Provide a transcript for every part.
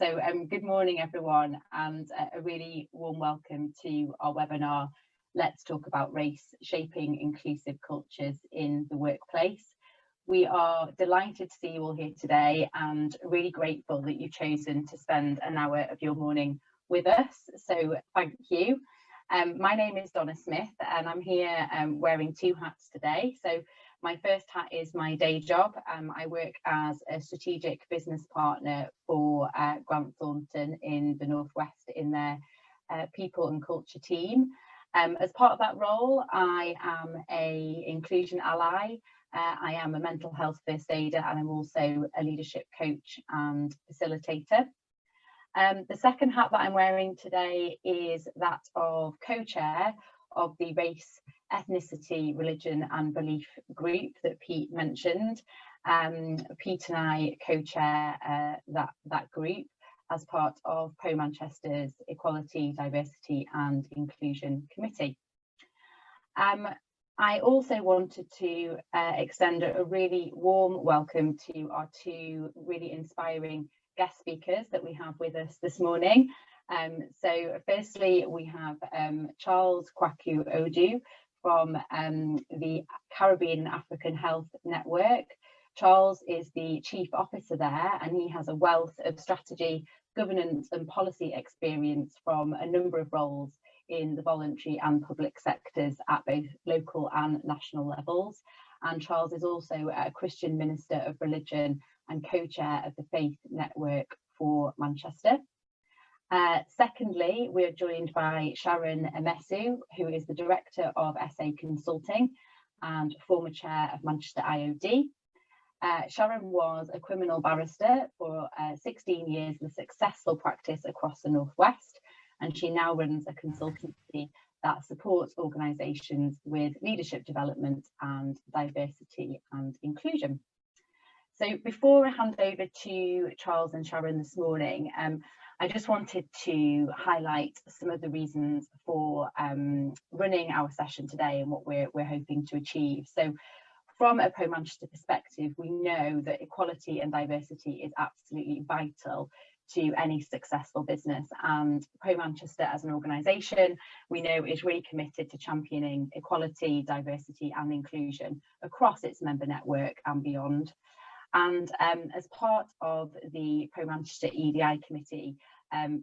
Good morning, everyone, and a really warm welcome to our webinar, Let's Talk About Race, Shaping Inclusive Cultures in the Workplace. We are delighted to see you all here today and really grateful that you've chosen to spend an hour of your morning with us, so thank you. My name is Donna Smith and I'm here wearing two hats today. So my first hat is my day job. I work as a strategic business partner for Grant Thornton in the Northwest in their people and culture team. As part of that role, I am an inclusion ally. I am a mental health first aider and I'm also a leadership coach and facilitator. The second hat that I'm wearing today is that of co-chair of the Race, Ethnicity, Religion and Belief group that Pete mentioned. Pete and I co-chair that group as part of Pro Manchester's Equality, Diversity and Inclusion Committee. I also wanted to extend a really warm welcome to our two really inspiring guest speakers that we have with us this morning. So firstly, we have Charles Kwaku Odu from the Caribbean and African Health Network. Charles is the Chief Officer there and he has a wealth of strategy, governance and policy experience from a number of roles in the voluntary and public sectors at both local and national levels. And Charles is also a Christian Minister of Religion and co-chair of the Faith Network for Manchester. Secondly, we are joined by Sharon Emesu, who is the Director of SA Consulting and former Chair of Manchester IOD. Sharon was a criminal barrister for 16 years with successful practice across the Northwest, and she now runs a consultancy that supports organisations with leadership development and diversity and inclusion. So before I hand over to Charles and Sharon this morning, I just wanted to highlight some of the reasons for running our session today and what we're hoping to achieve. So from a Pro Manchester perspective, we know that equality and diversity is absolutely vital to any successful business, and Pro Manchester as an organisation we know is really committed to championing equality, diversity and inclusion across its member network and beyond. And as part of the Pro Manchester EDI committee,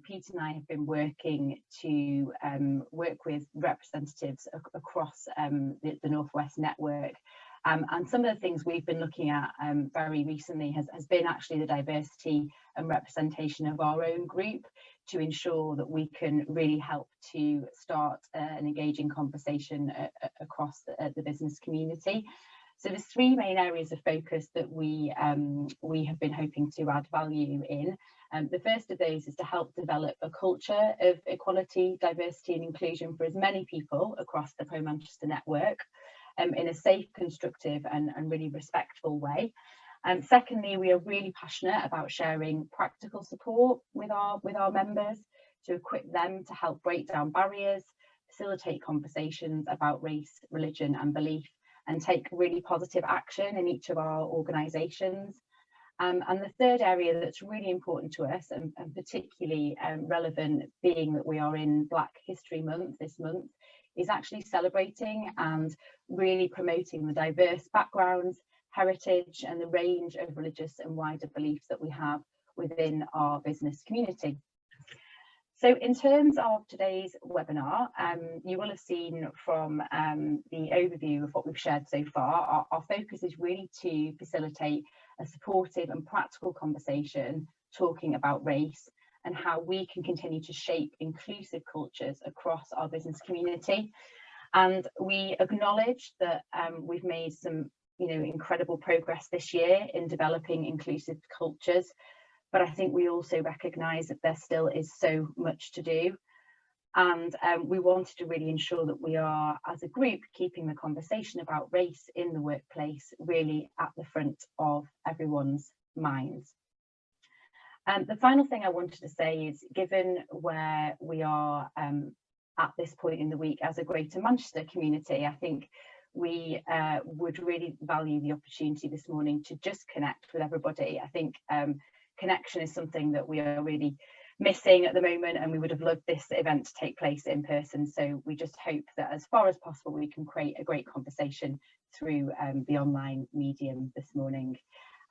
Pete and I have been working to work with representatives across the Northwest network. And some of the things we've been looking at very recently has been actually the diversity and representation of our own group to ensure that we can really help to start an engaging conversation across the business community. So there's three main areas of focus that we have been hoping to add value in. The first of those is to help develop a culture of equality, diversity and inclusion for as many people across the Pro Manchester network in a safe, constructive and really respectful way. Secondly, we are really passionate about sharing practical support with our members to equip them to help break down barriers, facilitate conversations about race, religion and belief, and take really positive action in each of our organisations. And the third area that's really important to us and particularly relevant, being that we are in Black History Month this month, is actually celebrating and really promoting the diverse backgrounds, heritage and the range of religious and wider beliefs that we have within our business community. So in terms of today's webinar, you will have seen from the overview of what we've shared so far, our focus is really to facilitate a supportive and practical conversation talking about race and how we can continue to shape inclusive cultures across our business community. And we acknowledge that we've made some incredible progress this year in developing inclusive cultures. But I think we also recognise that there still is so much to do. And we wanted to really ensure that we are, as a group, keeping the conversation about race in the workplace really at the front of everyone's minds. The final thing I wanted to say is, given where we are at this point in the week as a Greater Manchester community, I think we would really value the opportunity this morning to just connect with everybody. I think connection is something that we are really missing at the moment, and we would have loved this event to take place in person. So we just hope that as far as possible we can create a great conversation through the online medium this morning.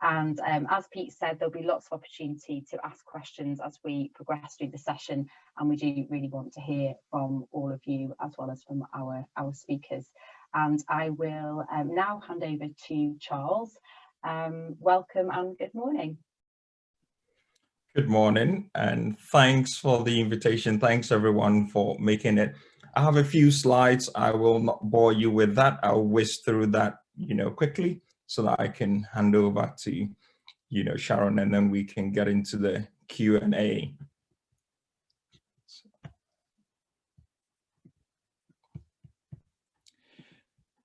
And as Pete said, there'll be lots of opportunity to ask questions as we progress through the session, and we do really want to hear from all of you as well as from our speakers. And I will now hand over to Charles. Welcome and good morning. Good morning, and thanks for the invitation. Thanks everyone for making it. I have a few slides. I will not bore you with that. I'll whiz through that, quickly so that I can hand over to, Sharon, and then we can get into the Q&A.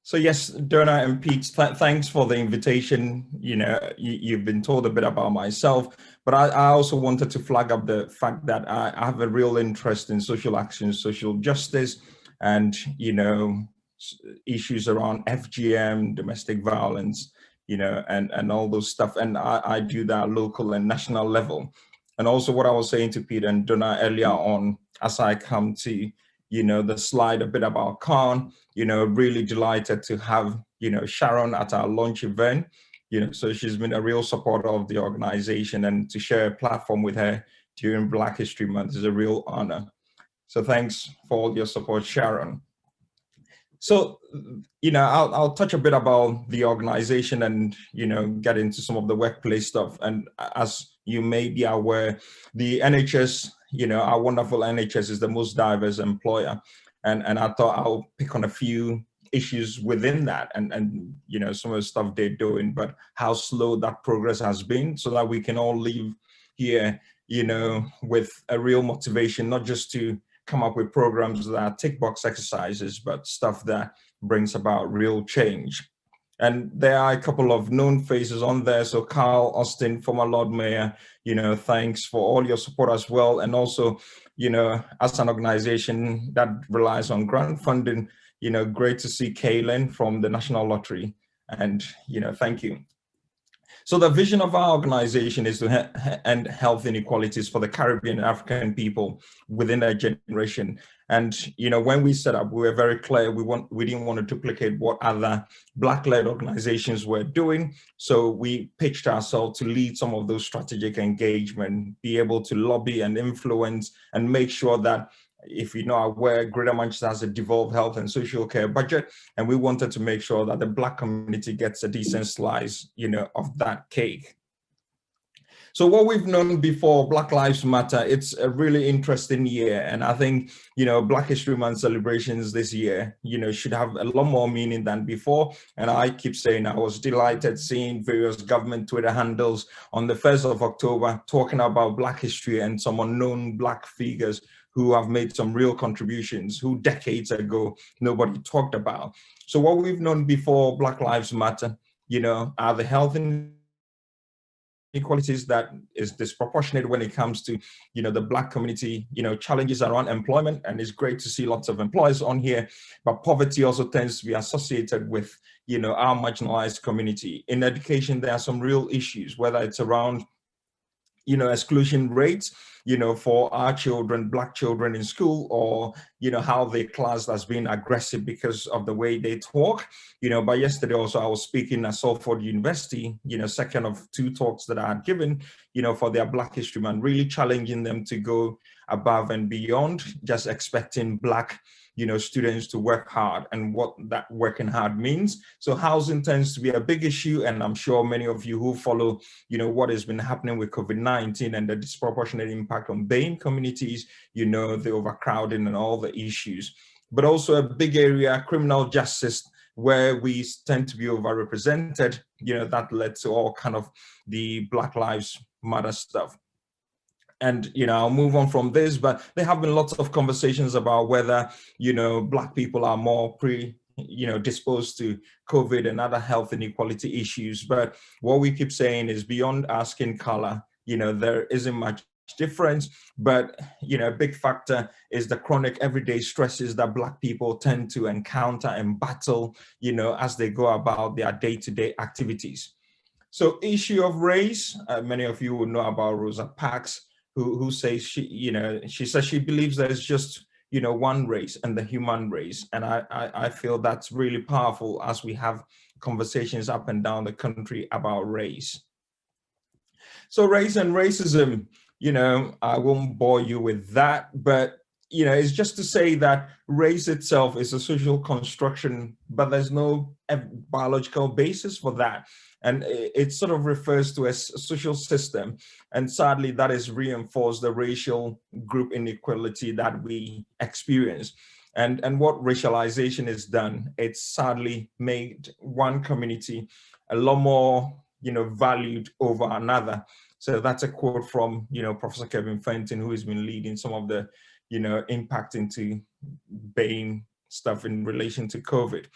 So yes, Donna and Pete, thanks for the invitation. You've been told a bit about myself, but I also wanted to flag up the fact that I have a real interest in social action, social justice, and, issues around FGM, domestic violence, and all those stuff. And I do that local and national level. And also what I was saying to Pete and Donna earlier on, as I come to, the slide a bit about Khan, really delighted to have, Sharon at our launch event. So she's been a real supporter of the organization, and to share a platform with her during Black History Month is a real honor. So thanks for all your support, Sharon. So, I'll touch a bit about the organization and, get into some of the workplace stuff. And as you may be aware, the NHS, our wonderful NHS is the most diverse employer. And I thought I'll pick on a few issues within that and some of the stuff they're doing, but how slow that progress has been, so that we can all leave here, with a real motivation, not just to come up with programs that are tick box exercises, but stuff that brings about real change. And there are a couple of known faces on there. So Carl Austin, former Lord Mayor, thanks for all your support as well. And also, as an organization that relies on grant funding, great to see Kaylin from the National Lottery. And, thank you. So the vision of our organization is to end health inequalities for the Caribbean and African people within a generation. And when we set up, we were very clear we didn't want to duplicate what other Black-led organizations were doing. So we pitched ourselves to lead some of those strategic engagement, be able to lobby and influence and make sure that, if you're not aware, Greater Manchester has a devolved health and social care budget, and we wanted to make sure that the Black community gets a decent slice, of that cake. So what we've known before, Black Lives Matter, it's a really interesting year. And I think, Black History Month celebrations this year, should have a lot more meaning than before. And I keep saying I was delighted seeing various government Twitter handles on the 1st of October talking about Black history and some unknown Black figures who have made some real contributions, who decades ago nobody talked about. So what we've known before Black Lives Matter, are the health inequalities that is disproportionate when it comes to, the Black community, challenges around employment. And it's great to see lots of employers on here, but poverty also tends to be associated with, our marginalized community. In education, there are some real issues, whether it's around exclusion rates, for our children, Black children in school, or, how they classed as being aggressive because of the way they talk. But yesterday also I was speaking at Salford University, second of 2 talks that I had given, for their Black History Month, really challenging them to go above and beyond just expecting Black students to work hard and what that working hard means. So housing tends to be a big issue. And I'm sure many of you who follow, what has been happening with COVID-19 and the disproportionate impact on BAME communities, the overcrowding and all the issues. But also a big area, criminal justice, where we tend to be overrepresented, that led to all kind of the Black Lives Matter stuff. And, I'll move on from this, but there have been lots of conversations about whether, Black people are more disposed to COVID and other health inequality issues. But what we keep saying is beyond our skin color, there isn't much difference, but, a big factor is the chronic everyday stresses that Black people tend to encounter and battle, as they go about their day-to-day activities. So issue of race, many of you will know about Rosa Parks, who says she says she believes there's just, one race and the human race. And I feel that's really powerful as we have conversations up and down the country about race. So race and racism, I won't bore you with that, but it's just to say that race itself is a social construction, but there's no biological basis for that. And it sort of refers to a social system. And sadly, that is reinforced the racial group inequality that we experience. And what racialization has done, it's sadly made one community a lot more, valued over another. So that's a quote from, Professor Kevin Fenton, who has been leading some of the, impact into BAME stuff in relation to COVID.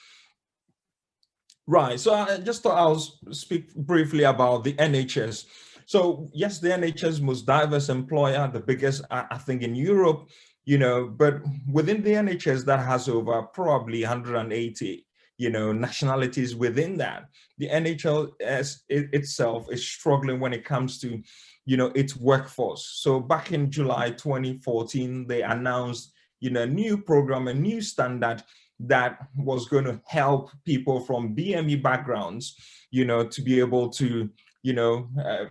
Right, so I just thought I'll speak briefly about the NHS. So yes, the NHS most diverse employer, the biggest, I think, in Europe, but within the NHS that has over probably 180, nationalities within that. The NHS itself is struggling when it comes to, its workforce. So back in July 2014, they announced, a new program, a new standard that was going to help people from BME backgrounds, to be able to,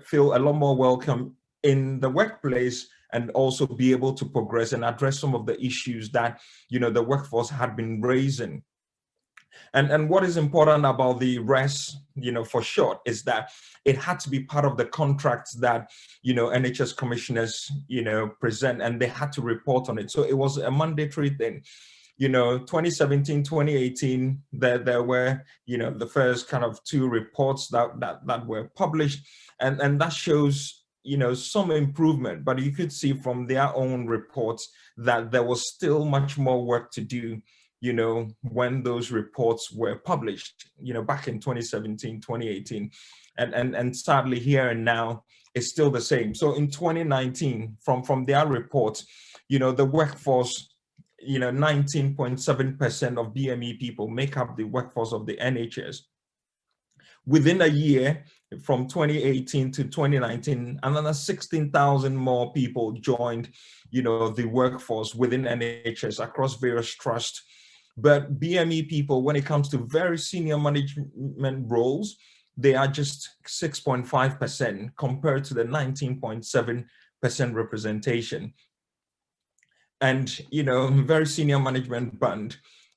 feel a lot more welcome in the workplace and also be able to progress and address some of the issues that, the workforce had been raising. And what is important about the RES, for short, is that it had to be part of the contracts that, NHS commissioners, present, and they had to report on it. So it was a mandatory thing. 2017, 2018, there were, the first kind of 2 reports that were published, and that shows, some improvement, but you could see from their own reports that there was still much more work to do, when those reports were published, back in 2017, 2018, and sadly here and now, it's still the same. So in 2019, from their reports, the workforce, 19.7% of BME people make up the workforce of the NHS. Within a year, from 2018 to 2019, another 16,000 more people joined, the workforce within NHS across various trusts. But BME people, when it comes to very senior management roles, they are just 6.5% compared to the 19.7% representation. And, very senior management band,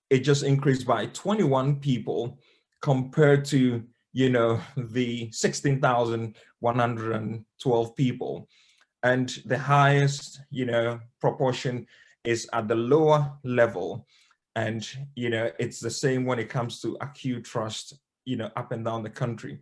it just increased by 21 people compared to, the 16,112 people. And the highest, proportion is at the lower level. And, it's the same when it comes to acute trust, up and down the country.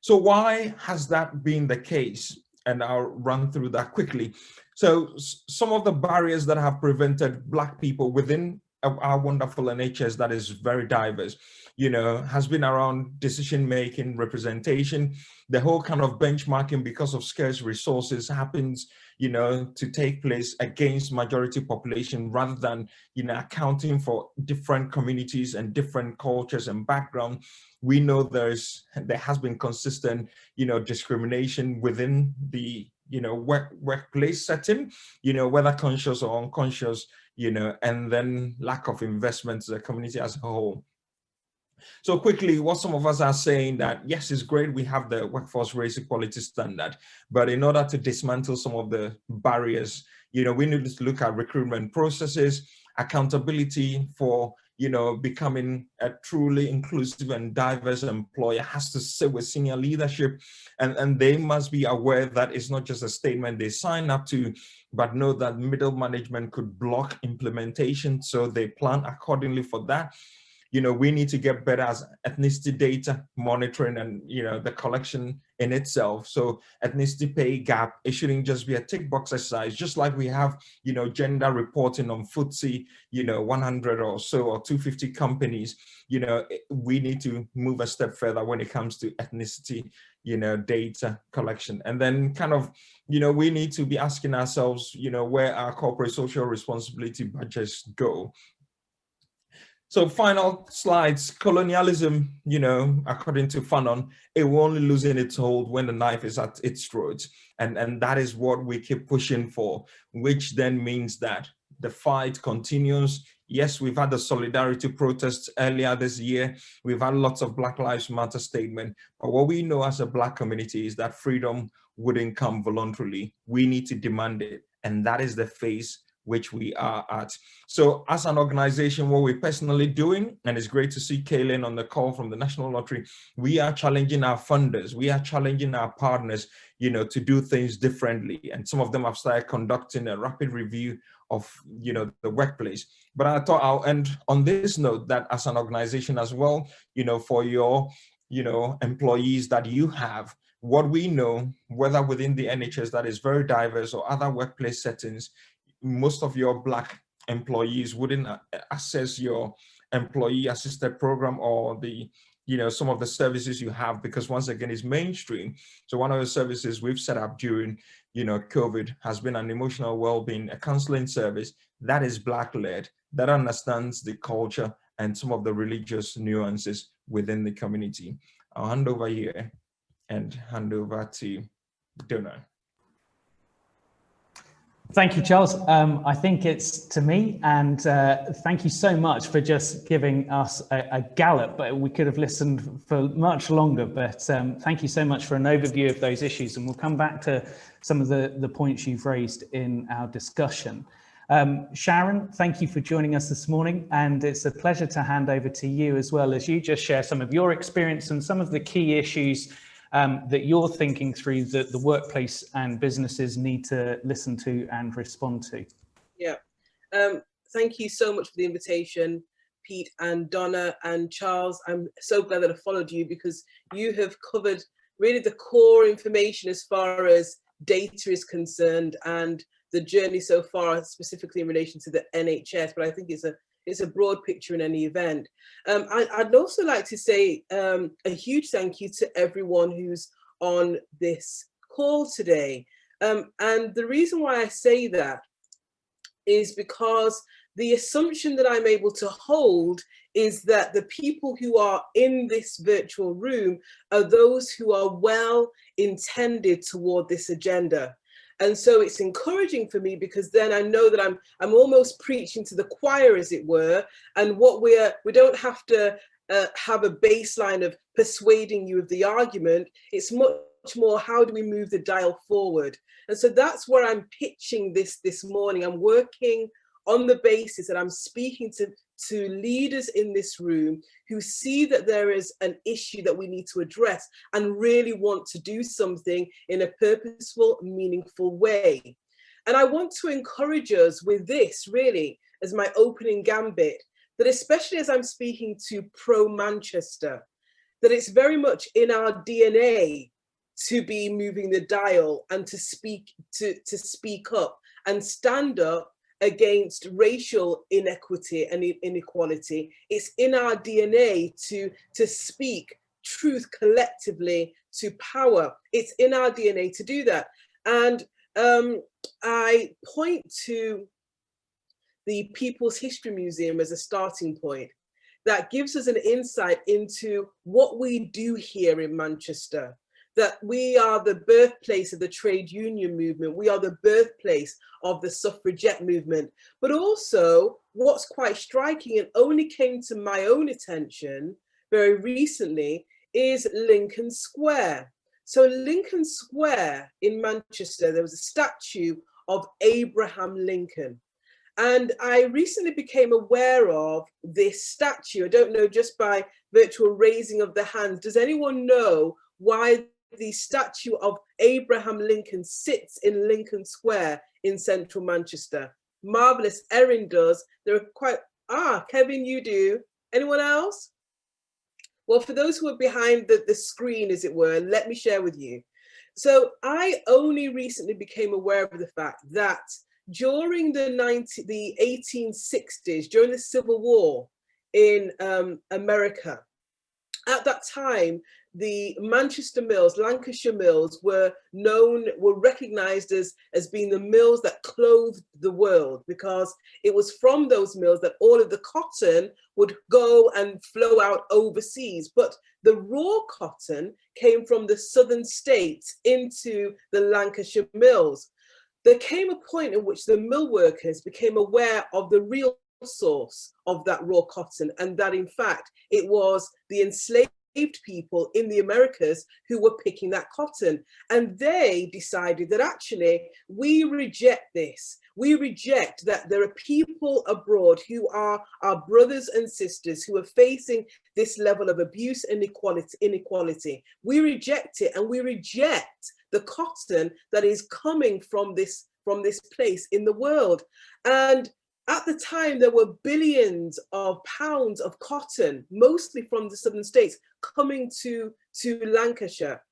So why has that been the case? And I'll run through that quickly. So some of the barriers that have prevented Black people within our wonderful NHS that is very diverse, has been around decision-making, representation. The whole kind of benchmarking because of scarce resources happens, to take place against majority population rather than, accounting for different communities and different cultures and background. We know there has been consistent, discrimination within the, workplace setting, whether conscious or unconscious, and then lack of investment to the community as a whole. So quickly, what some of us are saying that, yes, it's great we have the workforce race equality standard, but in order to dismantle some of the barriers, we need to look at recruitment processes, accountability for, becoming a truly inclusive and diverse employer has to sit with senior leadership, and they must be aware that it's not just a statement they sign up to, but know that middle management could block implementation, so they plan accordingly for that. We need to get better as ethnicity data monitoring and, the collection in itself. So ethnicity pay gap, it shouldn't just be a tick box exercise, just like we have, gender reporting on FTSE, 100 or so, or 250 companies. We need to move a step further when it comes to ethnicity, data collection. And then kind of, we need to be asking ourselves, where our corporate social responsibility budgets go. So final slides, colonialism, you know, according to Fanon, it will only loosen its hold when the knife is at its throat. And that is what we keep pushing for, which then means that the fight continues. Yes, we've had the solidarity protests earlier this year. We've had lots of Black Lives Matter statement. But what we know as a Black community is that freedom wouldn't come voluntarily. We need to demand it. And that is the phase which we are at. So as an organization, what we're personally doing, and it's great to see Kaylin on the call from the National Lottery, we are challenging our funders, we are challenging our partners, you know, to do things differently. And some of them have started conducting a rapid review of, you know, the workplace. But I thought I'll end on this note that as an organization as well, you know, for your, you know, employees that you have, what we know, whether within the NHS that is very diverse or other workplace settings, most of your Black employees wouldn't access your employee assisted program or the, you know, some of the services you have, because once again, it's mainstream. So one of the services we've set up during, you know, COVID has been an emotional well-being, a counseling service that is Black led, that understands the culture and some of the religious nuances within the community. I'll hand over here and hand over to Donna. Thank you, Charles. I think it's to me, and thank you so much for just giving us a gallop. But we could have listened for much longer, but thank you so much for an overview of those issues. And we'll come back to some of the points you've raised in our discussion. Sharon, thank you for joining us this morning. And it's a pleasure to hand over to you as well, as you just share some of your experience and some of the key issues that you're thinking through that the workplace and businesses need to listen to and respond to. Yeah, thank you so much for the invitation, Pete and Donna and Charles. I'm so glad that I followed you, because you have covered really the core information as far as data is concerned and the journey so far, specifically in relation to the NHS. But I think it's a broad picture in any event. I'd also like to say a huge thank you to everyone who's on this call today. And the reason why I say that is because the assumption that I'm able to hold is that the people who are in this virtual room are those who are well intended toward this agenda. And so it's encouraging for me, because then I know that I'm almost preaching to the choir, as it were, and what we don't have to have a baseline of persuading you of the argument. It's much more, how do we move the dial forward? And so that's where I'm pitching this morning. I'm working on the basis that I'm speaking to leaders in this room who see that there is an issue that we need to address and really want to do something in a purposeful, meaningful way. And I want to encourage us with this, really, as my opening gambit, that especially as I'm speaking to pro-Manchester, that it's very much in our DNA to be moving the dial and to speak up and stand up against racial inequity and inequality. It's in our DNA to speak truth collectively to power. It's in our DNA to do that. And I point to the People's History Museum as a starting point that gives us an insight into what we do here in Manchester. That we are the birthplace of the trade union movement. We are the birthplace of the suffragette movement. But also, what's quite striking and only came to my own attention very recently is Lincoln Square. So Lincoln Square in Manchester, there was a statue of Abraham Lincoln. And I recently became aware of this statue. I don't know, just by virtual raising of the hands, does anyone know why the statue of Abraham Lincoln sits in Lincoln Square in central Manchester? Marvelous. Erin does. There are quite, Kevin, you do. Anyone else? Well, for those who are behind the screen, as it were, let me share with you. So I only recently became aware of the fact that during the 1860s, during the Civil War in America, at that time, the Manchester mills, Lancashire mills were recognized as being the mills that clothed the world, because it was from those mills that all of the cotton would go and flow out overseas. But the raw cotton came from the southern states into the Lancashire mills. There came a point in which the mill workers became aware of the real source of that raw cotton, and that in fact it was the enslaved people in the Americas who were picking that cotton. And they decided that actually we reject this. We reject that there are people abroad who are our brothers and sisters who are facing this level of abuse and inequality. We reject it, and we reject the cotton that is coming from this place in the world. And at the time, there were billions of pounds of cotton, mostly from the southern states, coming to Lancashire.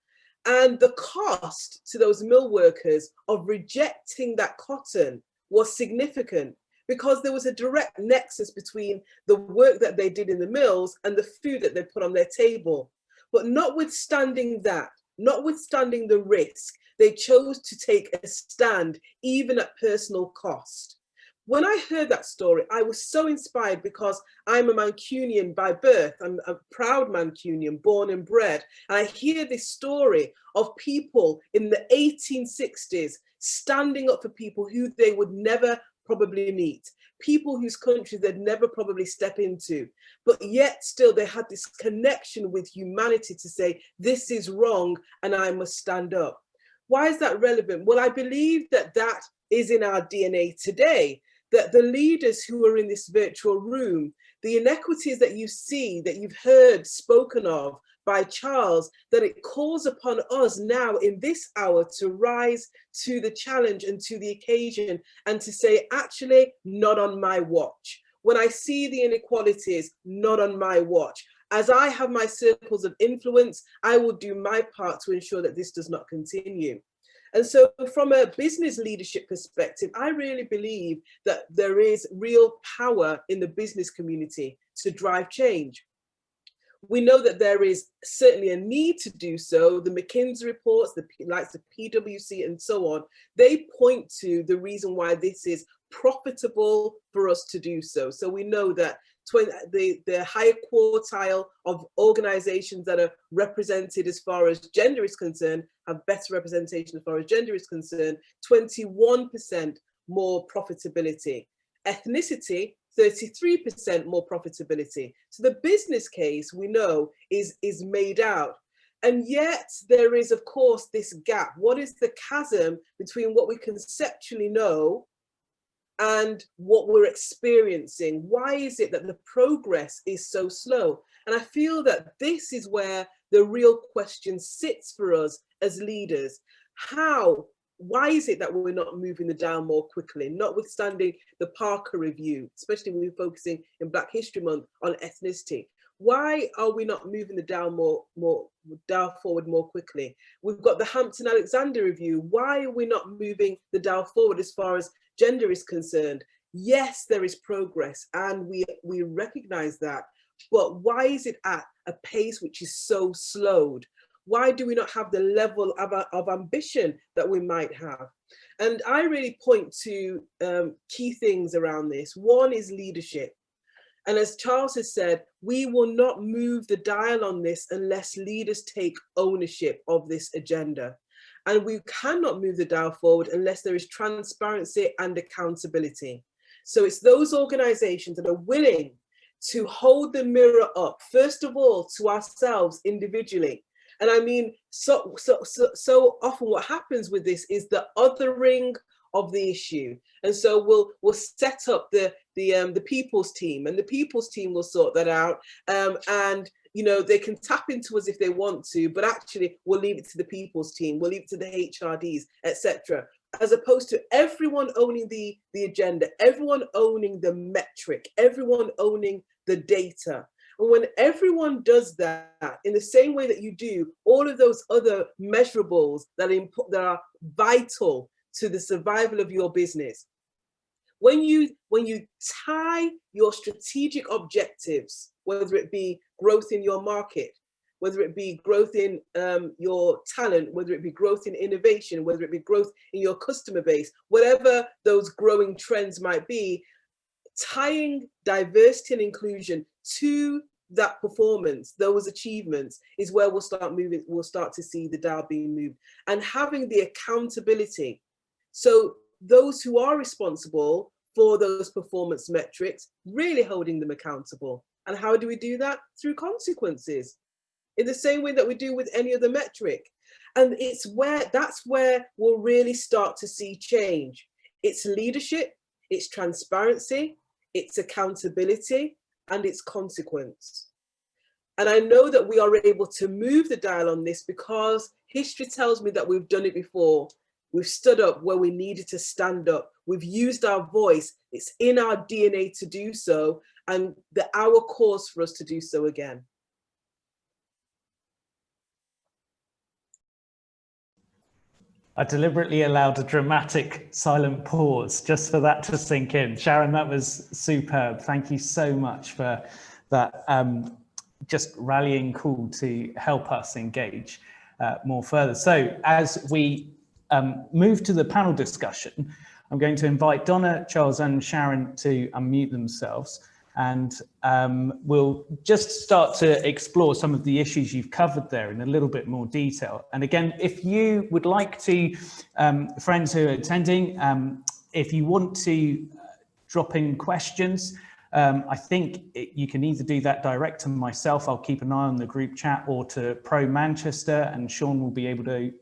And the cost to those mill workers of rejecting that cotton was significant, because there was a direct nexus between the work that they did in the mills and the food that they put on their table. But notwithstanding that, notwithstanding the risk, they chose to take a stand, even at personal cost. When I heard that story, I was so inspired, because I'm a Mancunian by birth. I'm a proud Mancunian, born and bred. And I hear this story of people in the 1860s standing up for people who they would never probably meet, people whose countries they'd never probably step into. But yet still they had this connection with humanity to say, this is wrong and I must stand up. Why is that relevant? Well, I believe that that is in our DNA today. That the leaders who are in this virtual room, the inequities that you see, that you've heard spoken of by Charles, that it calls upon us now in this hour to rise to the challenge and to the occasion, and to say, actually, not on my watch. When I see the inequalities, not on my watch. As I have my circles of influence, I will do my part to ensure that this does not continue. And so from a business leadership perspective, I really believe that there is real power in the business community to drive change. We know that there is certainly a need to do so. The McKinsey reports, the likes of PwC and so on, they point to the reason why this is profitable for us to do so. So we know that the higher quartile of organizations that are represented as far as gender is concerned have better representation as far as gender is concerned, 21% more profitability. Ethnicity, 33% more profitability. So the business case, we know, is made out. And yet there is, of course, this gap. What is the chasm between what we conceptually know and what we're experiencing? Why is it that the progress is so slow? And I feel that this is where the real question sits for us as leaders. Why is it that we're not moving the dial more quickly, notwithstanding the Parker Review, especially when we're focusing in Black History Month on ethnicity? Why are we not moving the dial forward more quickly? We've got the Hampton-Alexander Review. Why are we not moving the dial forward as far as gender is concerned? Yes, there is progress, and we recognize that, but why is it at a pace which is so slowed? Why do we not have the level of ambition that we might have? And I really point to key things around this. One is leadership. And as Charles has said, we will not move the dial on this unless leaders take ownership of this agenda. And we cannot move the dial forward unless there is transparency and accountability. So it's those organizations that are willing to hold the mirror up, first of all, to ourselves individually. And I mean, so often what happens with this is the othering of the issue. And so we'll set up the people's team, and the people's team will sort that out. And you know, they can tap into us if they want to, but actually we'll leave it to the people's team, we'll leave it to the HRDs, etc. As opposed to everyone owning the agenda, everyone owning the metric, everyone owning the data. And when everyone does that, in the same way that you do all of those other measurables that are vital to the survival of your business, when you tie your strategic objectives, whether it be growth in your market, whether it be growth in your talent, whether it be growth in innovation, whether it be growth in your customer base, whatever those growing trends might be, tying diversity and inclusion to that performance, those achievements, is where we'll start moving. We'll start to see the dial being moved, and having the accountability. So those who are responsible for those performance metrics, really holding them accountable. And how do we do that? Through consequences, in the same way that we do with any other metric. And that's where we'll really start to see change. It's leadership, it's transparency, it's accountability, and it's consequence. And I know that we are able to move the dial on this because history tells me that we've done it before. We've stood up where we needed to stand up. We've used our voice. It's in our DNA to do so, and the hour calls for us to do so again. I deliberately allowed a dramatic silent pause just for that to sink in. Sharon, that was superb. Thank you so much for that just rallying call to help us engage more further. So as we move to the panel discussion, I'm going to invite Donna, Charles and Sharon to unmute themselves, and we'll just start to explore some of the issues you've covered there in a little bit more detail. And again, if you would like to, friends who are attending, if you want to drop in questions, I think you can either do that direct to myself, I'll keep an eye on the group chat, or to Pro Manchester, and Sean will be able to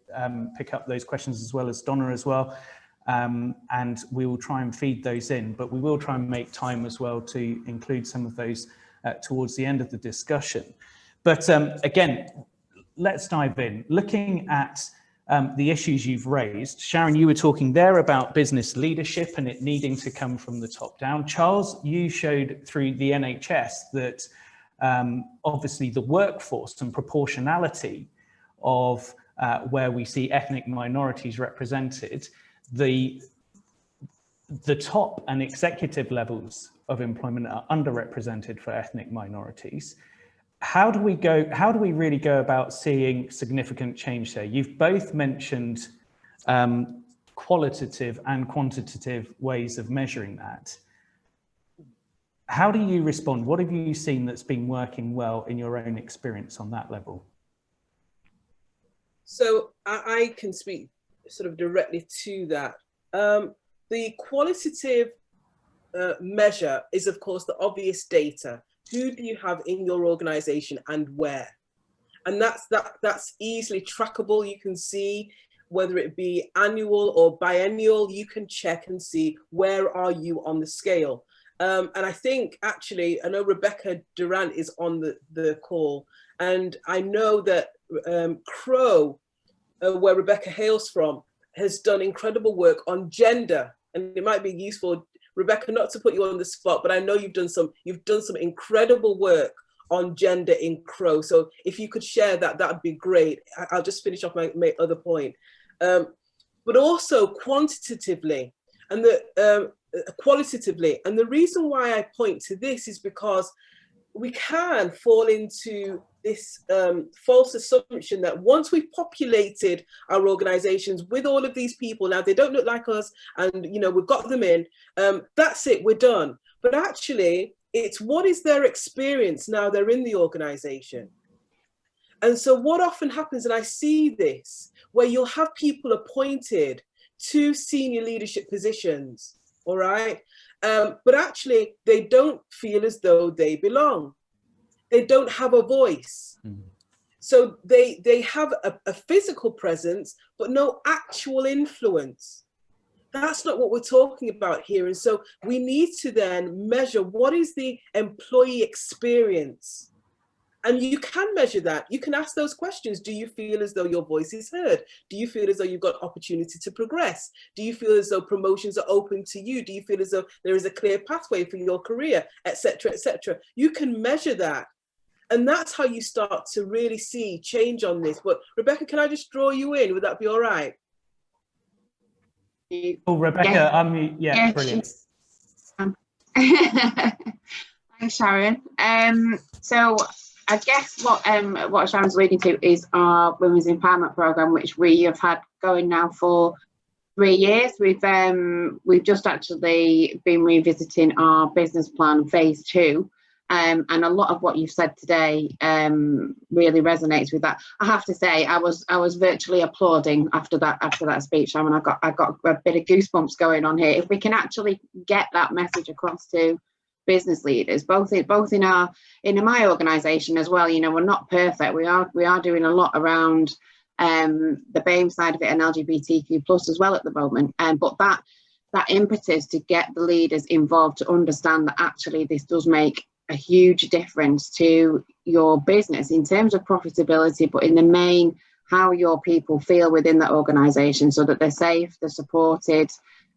pick up those questions, as well as Donna as well. And we will try and feed those in, but we will try and make time as well to include some of those towards the end of the discussion. But again, let's dive in. Looking at the issues you've raised, Sharon, you were talking there about business leadership and it needing to come from the top down. Charles, you showed through the NHS that obviously the workforce and proportionality of where we see ethnic minorities represented, the top and executive levels of employment are underrepresented for ethnic minorities. How do we really go about seeing significant change there? You've both mentioned qualitative and quantitative ways of measuring that. How do you respond? What have you seen that's been working well in your own experience on that level? So I can speak sort of directly to that. The qualitative measure is, of course, the obvious data. Who do you have in your organization and where? And that's easily trackable. You can see whether it be annual or biennial, you can check and see where are you on the scale. And I think actually, I know Rebecca Durant is on the call, and I know that Crow, where Rebecca hails from, has done incredible work on gender. And it might be useful, Rebecca, not to put you on the spot, but I know you've done some incredible work on gender in Crow. So if you could share that, that would be great. I'll just finish off my other point. But also quantitatively and qualitatively. And the reason why I point to this is because we can fall into this false assumption that once we've populated our organizations with all of these people, now they don't look like us, and we've got them in, that's it, we're done. But actually, it's what is their experience now they're in the organization. And so what often happens, and I see this, where you'll have people appointed to senior leadership positions, all right? But actually, they don't feel as though they belong. They don't have a voice. Mm-hmm. So they have a physical presence, but no actual influence. That's not what we're talking about here. And so we need to then measure what is the employee experience. And you can measure that. You can ask those questions. Do you feel as though your voice is heard? Do you feel as though you've got opportunity to progress? Do you feel as though promotions are open to you? Do you feel as though there is a clear pathway for your career, et cetera, et cetera? You can measure that. And that's how you start to really see change on this. But Rebecca, can I just draw you in? Would that be all right? Oh, Rebecca, yeah, brilliant. Thanks, Sharon. So I guess what Sharon's alluding to is our Women's Empowerment Programme, which we have had going now for 3 years. We've just actually been revisiting our business plan phase 2. And a lot of what you've said today really resonates with that. I have to say, I was virtually applauding after that speech. I mean, I got a bit of goosebumps going on here. If we can actually get that message across to business leaders, both in my organisation as well. You know, we're not perfect. We are doing a lot around the BAME side of it and LGBTQ plus as well at the moment. But that impetus to get the leaders involved to understand that actually this does make a huge difference to your business in terms of profitability, but in the main, how your people feel within that organisation, so that they're safe, they're supported,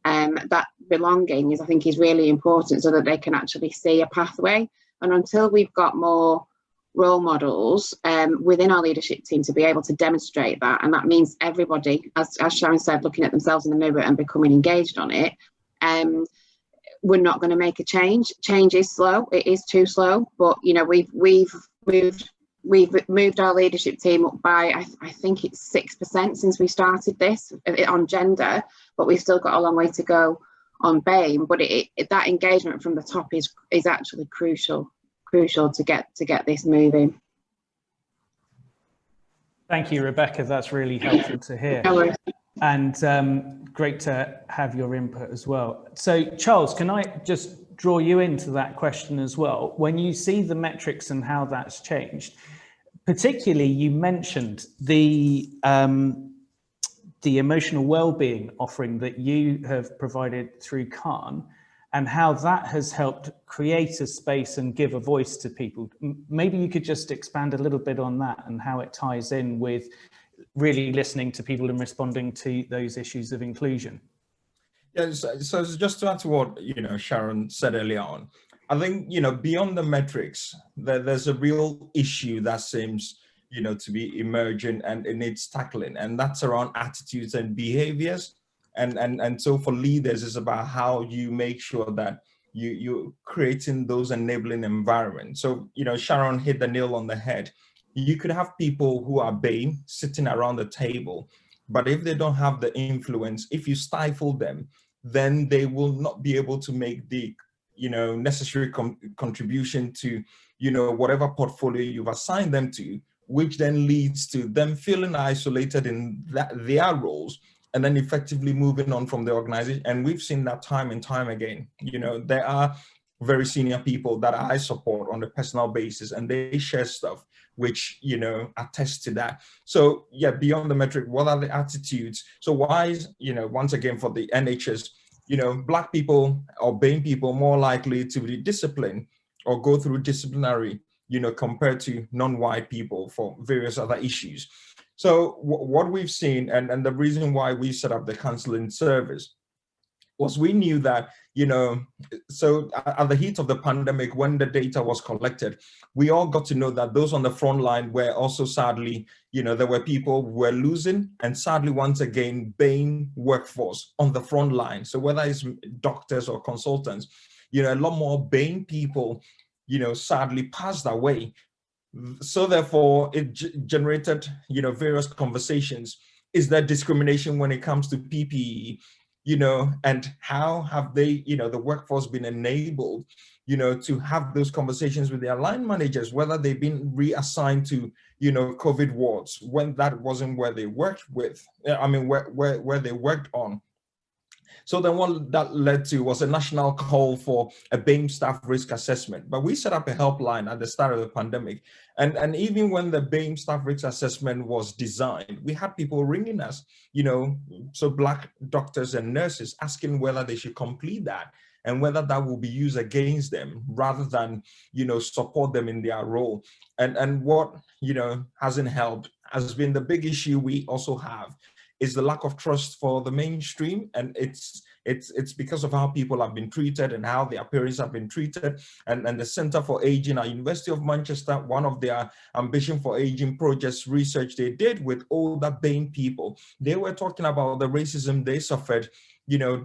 that belonging I think is really important, so that they can actually see a pathway. And until we've got more role models within our leadership team to be able to demonstrate that, and that means everybody, as Sharon said, looking at themselves in the mirror and becoming engaged on it, we're not going to make a change. Change is slow. It is too slow. But you know, we've moved our leadership team up by I think it's 6% since we started this on gender. But we've still got a long way to go on BAME. But that engagement from the top is actually crucial to get this moving. Thank you, Rebecca. That's really helpful to hear. No worries. And great to have your input as well. So Charles, can I just draw you into that question as well? When you see the metrics and how that's changed, particularly you mentioned the emotional well-being offering that you have provided through Khan, and how that has helped create a space and give a voice to people. Maybe you could just expand a little bit on that and how it ties in with really listening to people and responding to those issues of inclusion. Yeah, so just to add to what Sharon said earlier on, I think beyond the metrics, there's a real issue that seems to be emerging and it needs tackling, and that's around attitudes and behaviors. And so for leaders, it's about how you make sure that you're creating those enabling environments. So Sharon hit the nail on the head. You could have people who are BAME sitting around the table, but if they don't have the influence, if you stifle them, then they will not be able to make the necessary contribution to whatever portfolio you've assigned them to, which then leads to them feeling isolated in their roles and then effectively moving on from the organization. And we've seen that time and time again. There are very senior people that I support on a personal basis, and they share stuff which attest to that. So yeah, beyond the metric, what are the attitudes? So why is once again for the NHS, Black people or BAME people more likely to be disciplined or go through disciplinary compared to non-white people for various other issues. So what we've seen, and the reason why we set up the counseling service, was we knew that, so at the heat of the pandemic, when the data was collected, we all got to know that those on the front line were also sadly, there were people who were losing, and sadly, once again, BAME workforce on the front line. So whether it's doctors or consultants, a lot more BAME people, sadly passed away. So therefore, it generated, various conversations. Is there discrimination when it comes to PPE? And how have they, the workforce been enabled, to have those conversations with their line managers, whether they've been reassigned to, COVID wards when that wasn't where they worked with, where they worked on. So then what that led to was a national call for a BAME staff risk assessment. But we set up a helpline at the start of the pandemic. And even when the BAME staff risk assessment was designed, we had people ringing us, so Black doctors and nurses asking whether they should complete that and whether that will be used against them rather than, support them in their role. And what, hasn't helped has been the big issue we also have is the lack of trust for the mainstream. And it's because of how people have been treated and how their parents have been treated. And the Center for Aging at University of Manchester, one of their Ambition for Aging projects research they did with older BAME people, they were talking about the racism they suffered,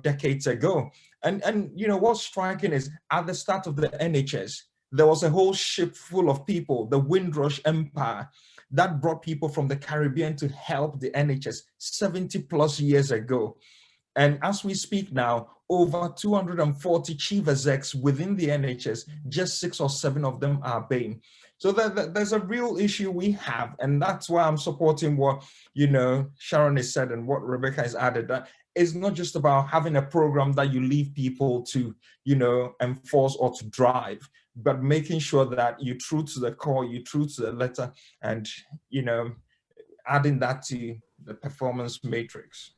decades ago. And what's striking is at the start of the NHS, there was a whole ship full of people, the Windrush Empire, that brought people from the Caribbean to help the NHS 70 plus years ago. And as we speak now, over 240 chief execs within the NHS, just 6 or 7 of them are BAME. So there's a real issue we have, and that's why I'm supporting what, Sharon has said and what Rebecca has added, that it's not just about having a program that you leave people to, enforce or to drive, but making sure that you're true to the core, you're true to the letter, and, adding that to the performance matrix.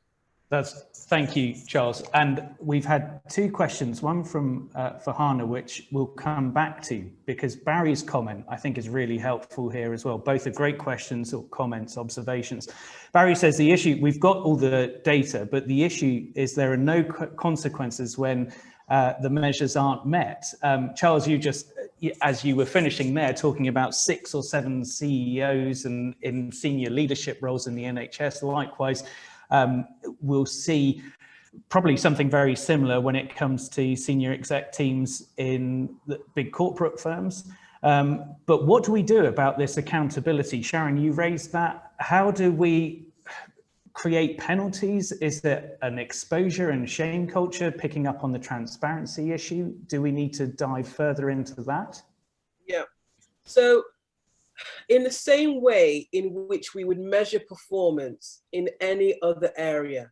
Thank you, Charles. And we've had 2 questions, one from Fahana, which we'll come back to, because Barry's comment, I think, is really helpful here as well. Both are great questions or comments, observations. Barry says the issue, we've got all the data, but the issue is there are no consequences when the measures aren't met. Charles, you just, as you were finishing there, talking about 6 or 7 CEOs and in senior leadership roles in the NHS, likewise, we'll see probably something very similar when it comes to senior exec teams in the big corporate firms. But what do we do about this accountability? Sharon, you raised that. How do we create penalties? Is there an exposure and shame culture, picking up on the transparency issue? Do we need to dive further into that? Yeah. So in the same way in which we would measure performance in any other area,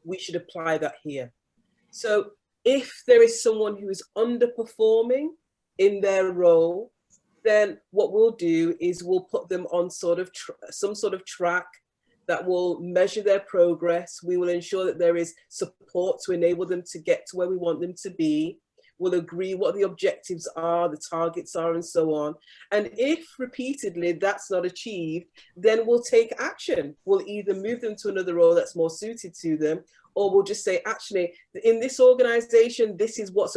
we should apply that here. So if there is someone who is underperforming in their role, then what we'll do is we'll put them on some sort of track that will measure their progress. We will ensure that there is support to enable them to get to where we want them to be. We'll agree what the objectives are, the targets are, and so on. And if repeatedly that's not achieved, then we'll take action. We'll either move them to another role that's more suited to them, or we'll just say, actually, in this organization, this is what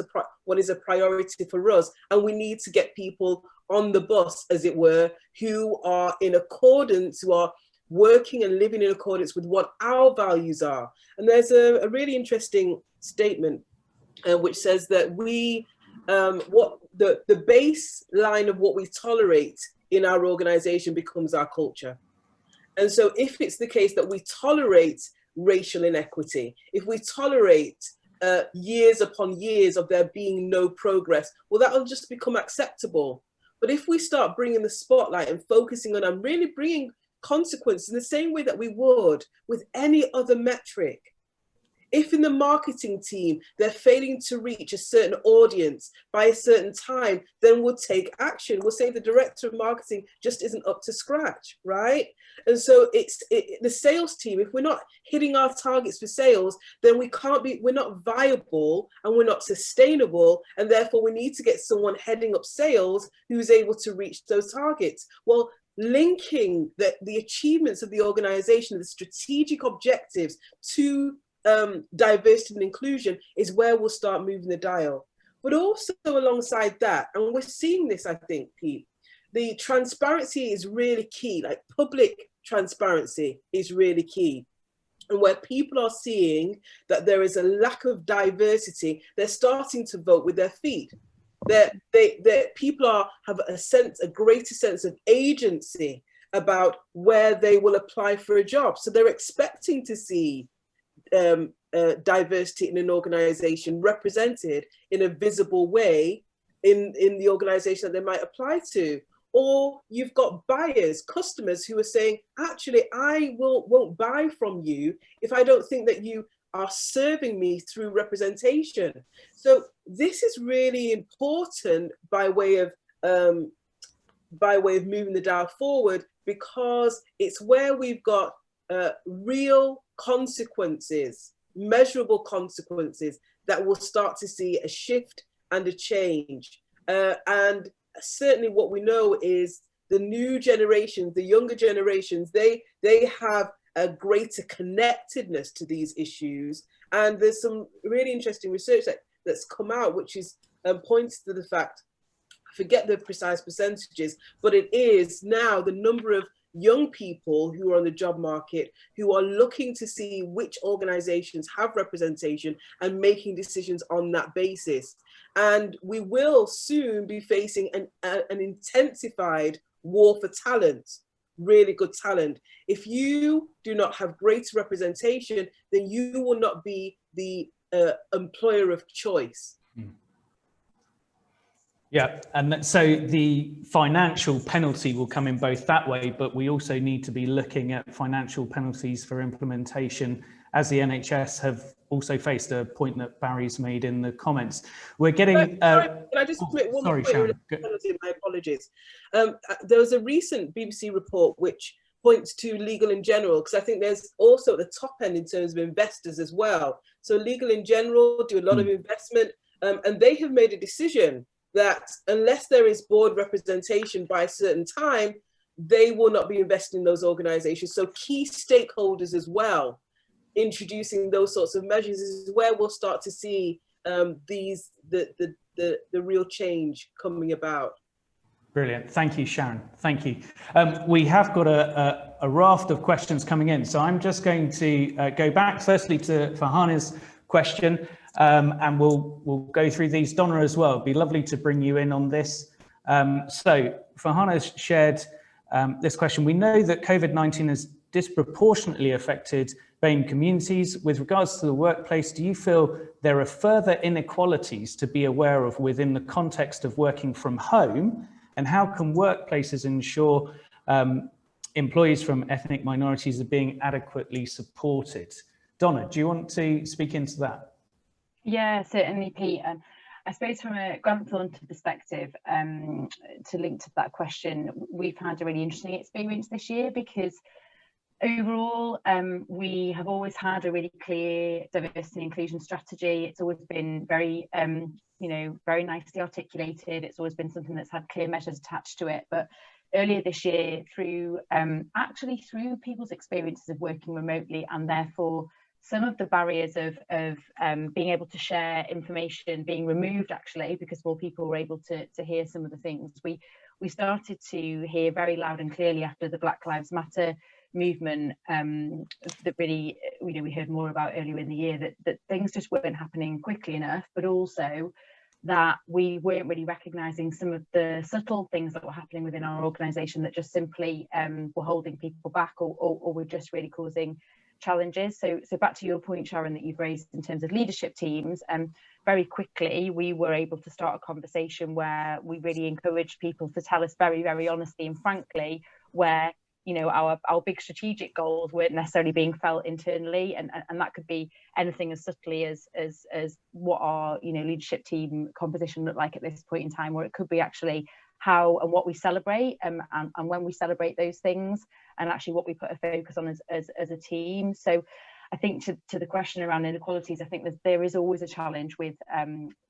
is a priority for us. And we need to get people on the bus, as it were, who are in accordance, who are working and living in accordance with what our values are. And there's a really interesting statement which says that the baseline of what we tolerate in our organization becomes our culture. And so if it's the case that we tolerate racial inequity, if we tolerate years upon years of there being no progress, well, that'll just become acceptable. But if we start bringing the spotlight and focusing on and really bringing consequences in the same way that we would with any other metric, if in the marketing team, they're failing to reach a certain audience by a certain time, then we'll take action. We'll say the director of marketing just isn't up to scratch, right? And so the sales team, if we're not hitting our targets for sales, then we're not viable and we're not sustainable. And therefore we need to get someone heading up sales who's able to reach those targets. Well, linking the achievements of the organization, the strategic objectives to diversity and inclusion is where we'll start moving the dial. But also alongside that, and we're seeing this, I think, Pete, the transparency is really key, like public transparency is really key. And where people are seeing that there is a lack of diversity, they're starting to vote with their feet. People have a greater sense of agency about where they will apply for a job. So they're expecting to see diversity in an organization represented in a visible way in the organization that they might apply to. Or you've got buyers, customers who are saying, actually, I won't buy from you if I don't think that you are serving me through representation. So this is really important by way of moving the dial forward, because it's where we've got real consequences, measurable consequences, that we'll start to see a shift and a change. And certainly what we know is the new generations, the younger generations, they have a greater connectedness to these issues. And there's some really interesting research that's come out, which is points to the fact, I forget the precise percentages, but it is now the number of young people who are on the job market, who are looking to see which organizations have representation and making decisions on that basis. And we will soon be facing an intensified war for talent, really good talent. If you do not have greater representation, then you will not be the employer of choice. Yeah, and so the financial penalty will come in both that way, but we also need to be looking at financial penalties for implementation, as the NHS have also faced, a point that Barry's made in the comments. We're getting... Can I just make one more point? Sharon. My apologies. There was a recent BBC report which points to Legal in General, because I think there's also at the top end in terms of investors as well. So Legal in General do a lot of investment, and they have made a decision that unless there is board representation by a certain time, they will not be investing in those organizations. So key stakeholders as well, introducing those sorts of measures is where we'll start to see the real change coming about. Brilliant. Thank you, Sharon. Thank you. We have got a raft of questions coming in. So I'm just going to go back firstly to Farhana's question, and we'll go through these. Donna as well. It'd be lovely to bring you in on this. So Farhana's shared this question. We know that COVID-19 has disproportionately affected BAME communities. With regards to the workplace, do you feel there are further inequalities to be aware of within the context of working from home? And how can workplaces ensure employees from ethnic minorities are being adequately supported? Donna, do you want to speak into that? Yeah, certainly, Pete. I suppose from a Grant Thornton perspective, to link to that question, we've had a really interesting experience this year because overall, we have always had a really clear diversity and inclusion strategy. It's always been very, very nicely articulated. It's always been something that's had clear measures attached to it. But earlier this year, through people's experiences of working remotely, and therefore some of the barriers of being able to share information being removed, actually, because more people were able to hear some of the things. We started to hear very loud and clearly after the Black Lives Matter movement that really, we heard more about earlier in the year, that things just weren't happening quickly enough, but also that we weren't really recognising some of the subtle things that were happening within our organisation that just simply were holding people back or were just really causing challenges. So back to your point, Sharon, that you've raised in terms of leadership teams, very quickly we were able to start a conversation where we really encouraged people to tell us very, very honestly and frankly where our big strategic goals weren't necessarily being felt internally, and that could be anything as subtly as what our leadership team composition looked like at this point in time, or it could be actually how and what we celebrate, and when we celebrate those things, and actually what we put a focus on as a team. So I think to the question around inequalities, I think there is always a challenge with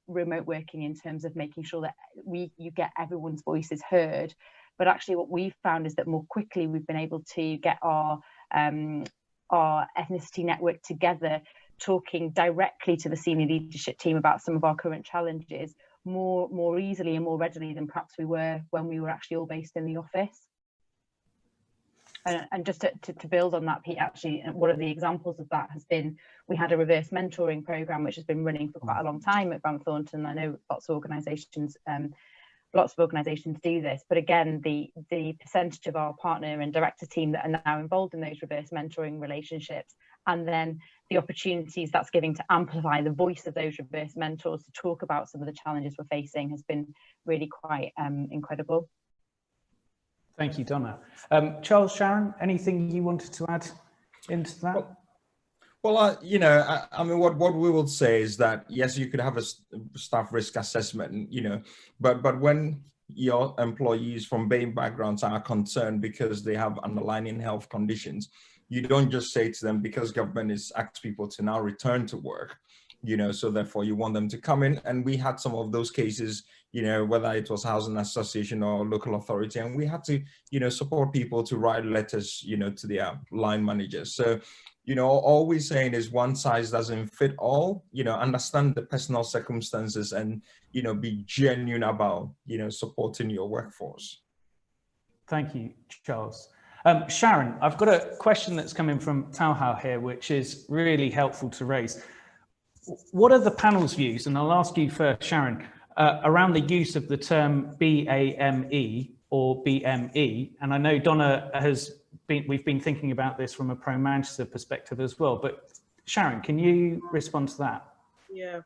remote working in terms of making sure that you get everyone's voices heard. But actually what we've found is that more quickly we've been able to get our ethnicity network together, talking directly to the senior leadership team about some of our current challenges more easily and more readily than perhaps we were when we were actually all based in the office. And just to build on that, Pete, actually, one of the examples of that has been, we had a reverse mentoring program which has been running for quite a long time at Grant Thornton. I know lots of organisations do this, but again, the percentage of our partner and director team that are now involved in those reverse mentoring relationships, and then the opportunities that's giving to amplify the voice of those reverse mentors to talk about some of the challenges we're facing, has been really quite incredible. Thank you, Donna. Charles, Sharon, anything you wanted to add into that? Well, I mean, what we will say is that, yes, you could have a staff risk assessment, but when your employees from BAME backgrounds are concerned because they have underlying health conditions, you don't just say to them, because government is asking people to now return to work, so therefore you want them to come in. And we had some of those cases, whether it was housing association or local authority, and we had to, support people to write letters, to their line managers. So, all we're saying is one size doesn't fit all, understand the personal circumstances and, be genuine about, supporting your workforce. Thank you, Charles. Sharon, I've got a question that's coming from Tauhao here, which is really helpful to raise. What are the panel's views, and I'll ask you first, Sharon, around the use of the term BAME or BME? And I know Donna we've been thinking about this from a pro-Manchester perspective as well, but Sharon, can you respond to that? Yeah.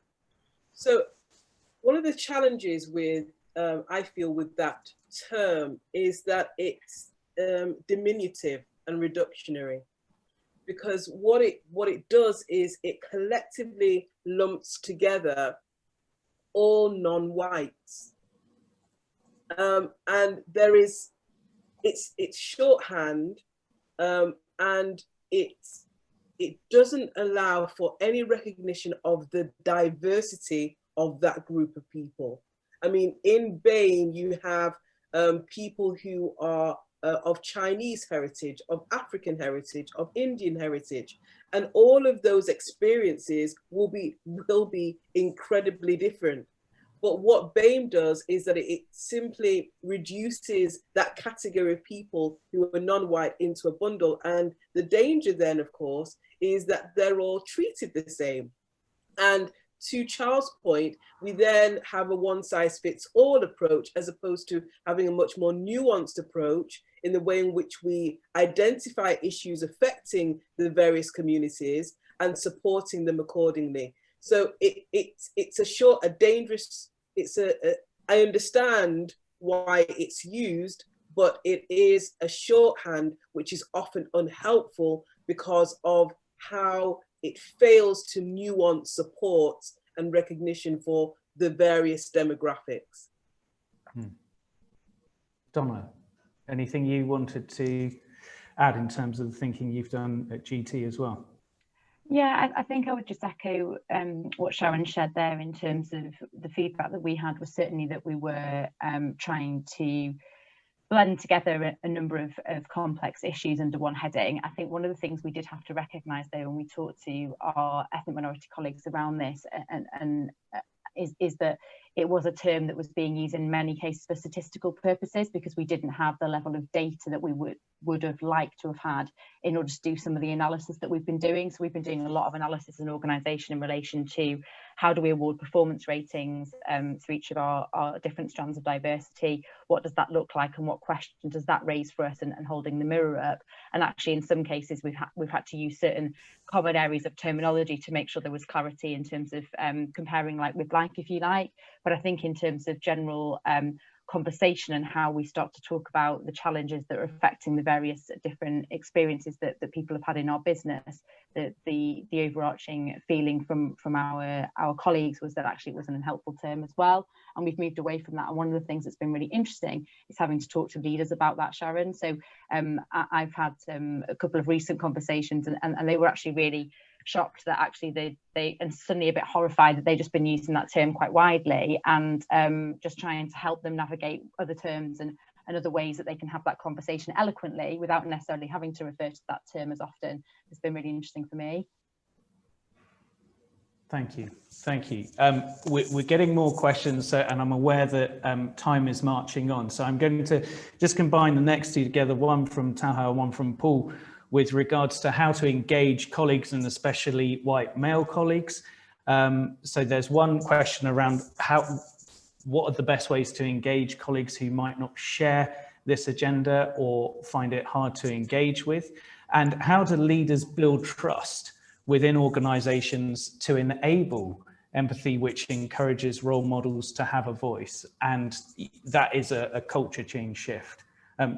So one of the challenges with, I feel, with that term is that it's diminutive and reductionary, because what it does is it collectively lumps together all non-whites, and it's shorthand, and it doesn't allow for any recognition of the diversity of that group of people. I mean, in BAME, you have people who are of Chinese heritage, of African heritage, of Indian heritage, and all of those experiences will be incredibly different. But what BAME does is that it simply reduces that category of people who are non-white into a bundle. And the danger then, of course, is that they're all treated the same. And to Charles' point, we then have a one-size-fits-all approach, as opposed to having a much more nuanced approach in the way in which we identify issues affecting the various communities and supporting them accordingly. So it's a dangerous, I understand why it's used, but it is a shorthand which is often unhelpful because of how it fails to nuance support and recognition for the various demographics. Donna, anything you wanted to add in terms of the thinking you've done at GT as well? Yeah, I think I would just echo what Sharon shared there in terms of the feedback that we had was certainly that we were trying to blend together a number of complex issues under one heading. I think one of the things we did have to recognise though when we talked to our ethnic minority colleagues around this is that it was a term that was being used in many cases for statistical purposes, because we didn't have the level of data that we would have liked to have had in order to do some of the analysis that we've been doing. So we've been doing a lot of analysis as an organisation in relation to how do we award performance ratings for each of our different strands of diversity, what does that look like, and what question does that raise for us, and holding the mirror up. And actually in some cases we've had to use certain common areas of terminology to make sure there was clarity in terms of comparing like with like, if you like. But I think in terms of general conversation and how we start to talk about the challenges that are affecting the various different experiences that people have had in our business, the overarching feeling from our colleagues was that actually it was an unhelpful term as well, and we've moved away from that. And one of the things that's been really interesting is having to talk to leaders about that, Sharon. So I've had a couple of recent conversations, and they were actually really shocked that actually they and suddenly a bit horrified that they've just been using that term quite widely, and just trying to help them navigate other terms and other ways that they can have that conversation eloquently without necessarily having to refer to that term as often has been really interesting for me. Thank you. We're getting more questions, and I'm aware that time is marching on, so I'm going to just combine the next two together, one from Taha and one from Paul, with regards to how to engage colleagues, and especially white male colleagues. So there's one question around what are the best ways to engage colleagues who might not share this agenda or find it hard to engage with, and how do leaders build trust within organizations to enable empathy, which encourages role models to have a voice, and that is a culture change shift.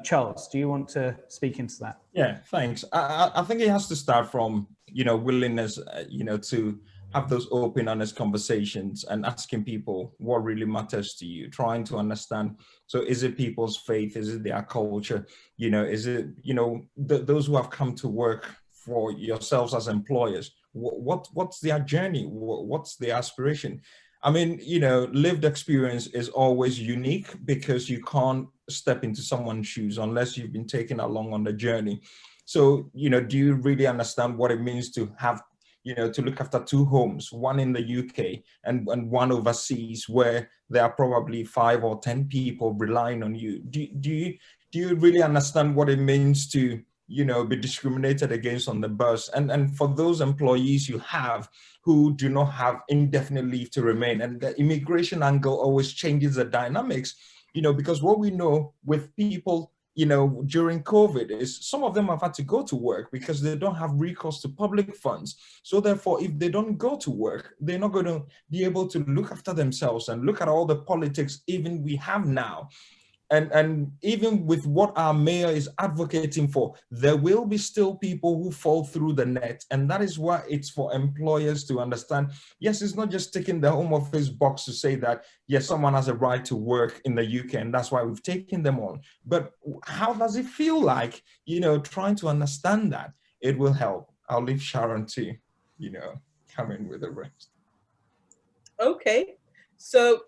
Charles, do you want to speak into that? Yeah, thanks. I think it has to start from, willingness, to have those open, honest conversations and asking people what really matters to you, trying to understand. So is it people's faith? Is it their culture? Is it, those who have come to work for yourselves as employers, what's their journey? What's their aspiration? I mean, lived experience is always unique because you can't step into someone's shoes unless you've been taken along on the journey. So, do you really understand what it means to have, to look after two homes, one in the UK and one overseas, where there are probably 5 or 10 people relying on you? Do do you really understand what it means to, be discriminated against on the bus? And for those employees you have who do not have indefinite leave to remain, and the immigration angle always changes the dynamics, because what we know with people, during COVID is some of them have had to go to work because they don't have recourse to public funds. So therefore, if they don't go to work, they're not going to be able to look after themselves and look at all the politics even we have now. And even with what our mayor is advocating for, there will be still people who fall through the net. And that is why it's for employers to understand, yes, it's not just ticking the Home Office box to say that, yes, someone has a right to work in the UK, and that's why we've taken them on. But how does it feel like, trying to understand that? It will help. I'll leave Sharon to, come in with the rest. Okay. So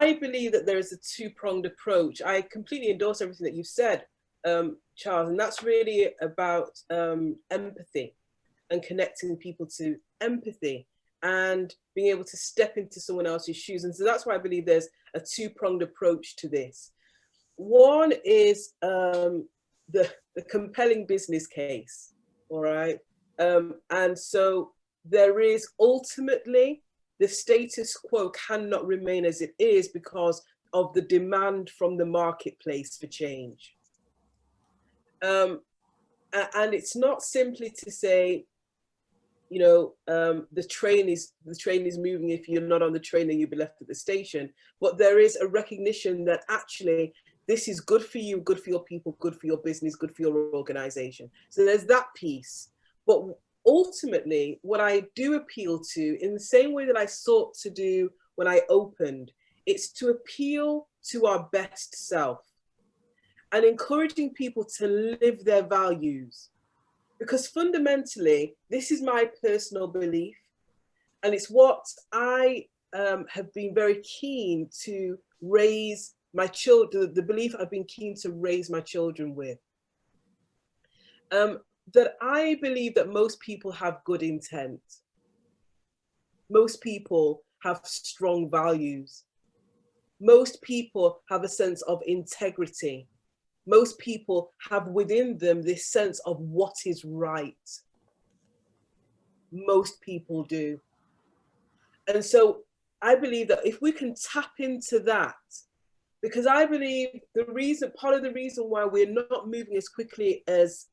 I believe that there is a two-pronged approach. I completely endorse everything that you've said, Charles, and that's really about empathy and connecting people to empathy and being able to step into someone else's shoes. And so that's why I believe there's a two-pronged approach to this. One is the compelling business case, all right? And so there is ultimately, the status quo cannot remain as it is because of the demand from the marketplace for change. And it's not simply to say, the train is moving. If you're not on the train, then you'll be left at the station. But there is a recognition that actually this is good for you, good for your people, good for your business, good for your organization. So there's that piece. But ultimately, what I do appeal to, in the same way that I sought to do when I opened, it's to appeal to our best self and encouraging people to live their values. Because fundamentally, this is my personal belief, and it's what I have been very keen to raise my children, the belief I've been keen to raise my children with. That I believe that most people have good intent. Most people have strong values. Most people have a sense of integrity. Most people have within them this sense of what is right. Most people do. And so I believe that if we can tap into that, because I believe part of the reason why we're not moving as quickly as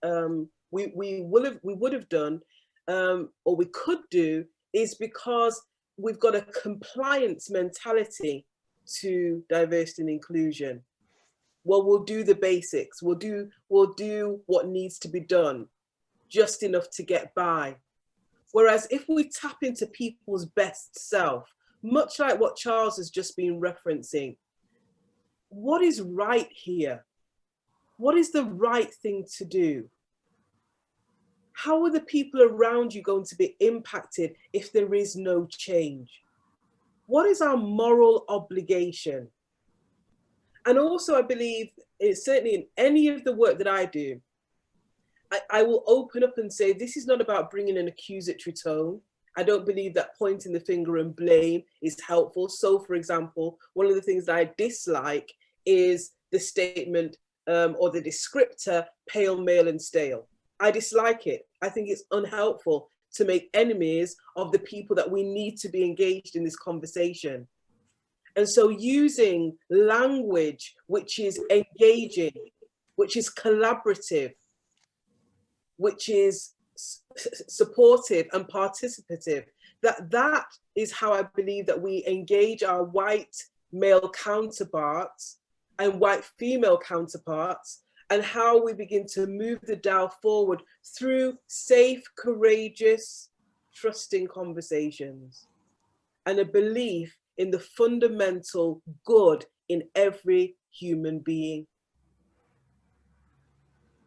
we would have done, or we could do, is because we've got a compliance mentality to diversity and inclusion. Well, we'll do the basics. We'll do what needs to be done, just enough to get by. Whereas if we tap into people's best self, much like what Charles has just been referencing, what is right here? What is the right thing to do? How are the people around you going to be impacted if there is no change? What is our moral obligation? And also I believe, certainly in any of the work that I do, I will open up and say, this is not about bringing an accusatory tone. I don't believe that pointing the finger and blame is helpful. So for example, one of the things that I dislike is the statement or the descriptor, pale, male and stale. I dislike it. I think it's unhelpful to make enemies of the people that we need to be engaged in this conversation. And so using language which is engaging, which is collaborative, which is supportive and participative, that is how I believe that we engage our white male counterparts and white female counterparts, and how we begin to move the dial forward through safe, courageous, trusting conversations and a belief in the fundamental good in every human being.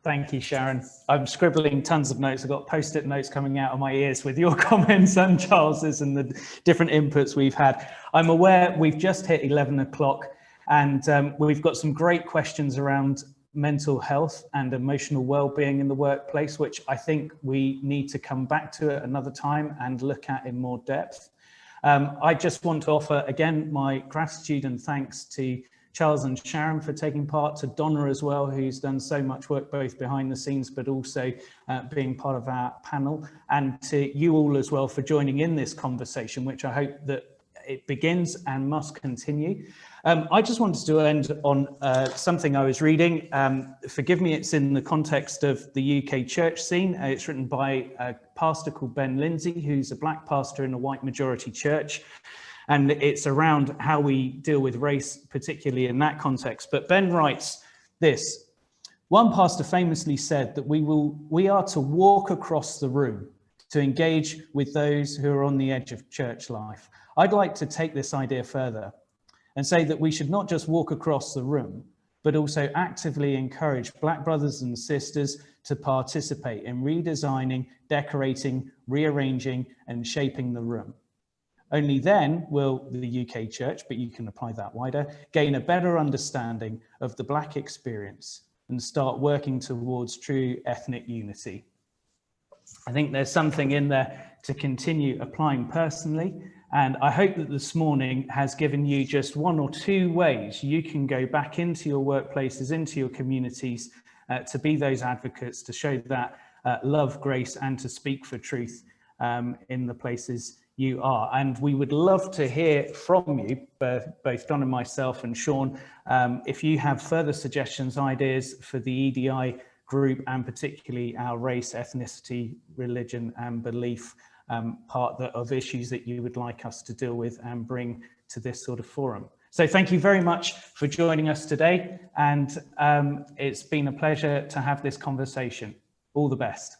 Thank you, Sharon. I'm scribbling tons of notes. I've got post-it notes coming out of my ears with your comments and Charles's and the different inputs we've had. I'm aware we've just hit 11 o'clock and we've got some great questions around mental health and emotional well-being in the workplace, which I think we need to come back to at another time and look at in more depth. I just want to offer again my gratitude and thanks to Charles and Sharon for taking part, to Donna as well, who's done so much work both behind the scenes but also being part of our panel, and to you all as well for joining in this conversation, which I hope that it begins and must continue. I just wanted to end on something I was reading. Forgive me, it's in the context of the UK church scene. It's written by a pastor called Ben Lindsay, who's a black pastor in a white majority church. And it's around how we deal with race, particularly in that context. But Ben writes this: one pastor famously said that we are to walk across the room to engage with those who are on the edge of church life. I'd like to take this idea further and say that we should not just walk across the room, but also actively encourage black brothers and sisters to participate in redesigning, decorating, rearranging, and shaping the room. Only then will the UK church, but you can apply that wider, gain a better understanding of the black experience and start working towards true ethnic unity. I think there's something in there to continue applying personally, and I hope that this morning has given you just one or two ways you can go back into your workplaces, into your communities, to be those advocates, to show that love, grace, and to speak for truth in the places you are. And we would love to hear from you, both Don and myself and Sean, if you have further suggestions, ideas for the EDI group, and particularly our race, ethnicity, religion and belief part of issues that you would like us to deal with and bring to this sort of forum. So thank you very much for joining us today, and it's been a pleasure to have this conversation. All the best.